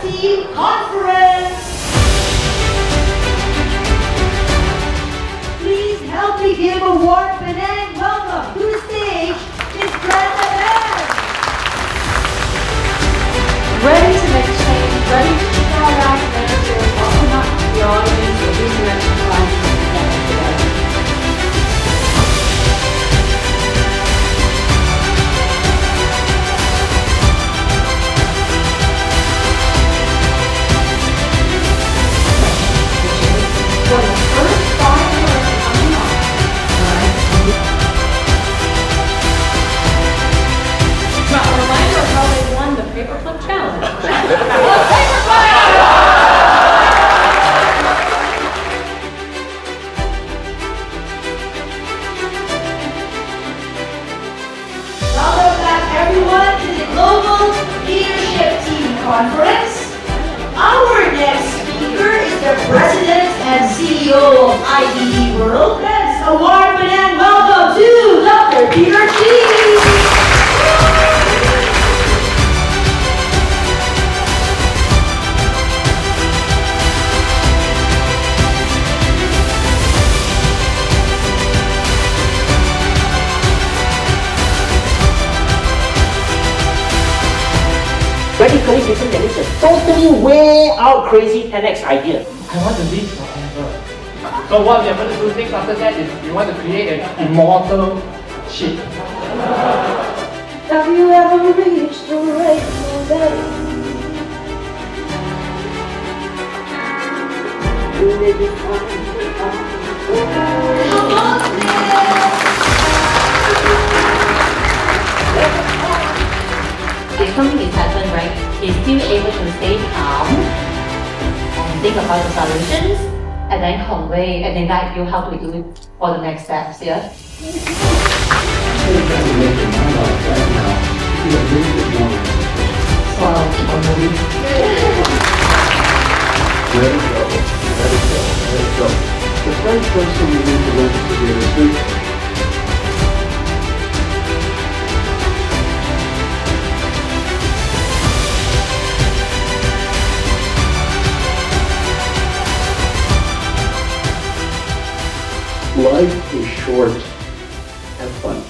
Team Conference. Please help me give a warm Penang welcome to the stage, Miss Brenda Bence. Ready to make change, ready to shout out managers, welcome up to the audience of these election clients today. For the first 5 minutes coming up, got a reminder of how they won the paperclip challenge. Welcome back everyone to the Global Leadership Team Conference. Our next speaker is the President and CEO of ITD World. Let's a warm and welcome to Dr. Chee. Radically different than it's a totally way out crazy 10x idea. I want to live forever. So what we are going to do next after that is we want to create an immortal ship. Have you ever reached the rainbow bed? If something is happened, right, he's still able to stay calm and think about the solutions and then convey and then guide you how to do it for the next steps, yeah? Let it go. Let it go. Let it go. The first person we need to learn to do is who. Life is short. Have fun.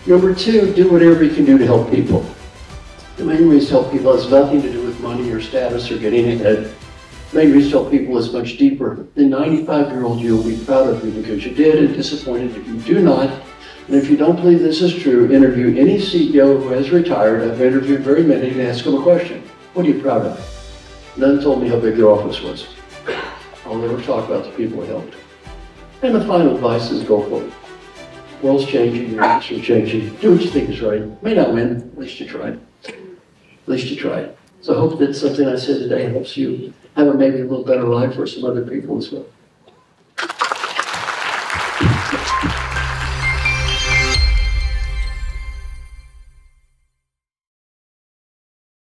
Number 2, do whatever you can do to help people. The main reason to help people has nothing to do with money or status or getting ahead. The main reason to help people is much deeper. The 95-year-old you will be proud of you because you did, and disappointed if you do not. And if you don't believe this is true, interview any CEO who has retired. I've interviewed very many and ask them a question. What are you proud of? None told me how big their office was. I'll never talk about the people who helped. And the final advice is go for it. World's changing, your lives are changing. Do what you think is right. May not win, at least you tried. At least you tried. So I hope that something I said today helps you have maybe a little better life for some other people as well.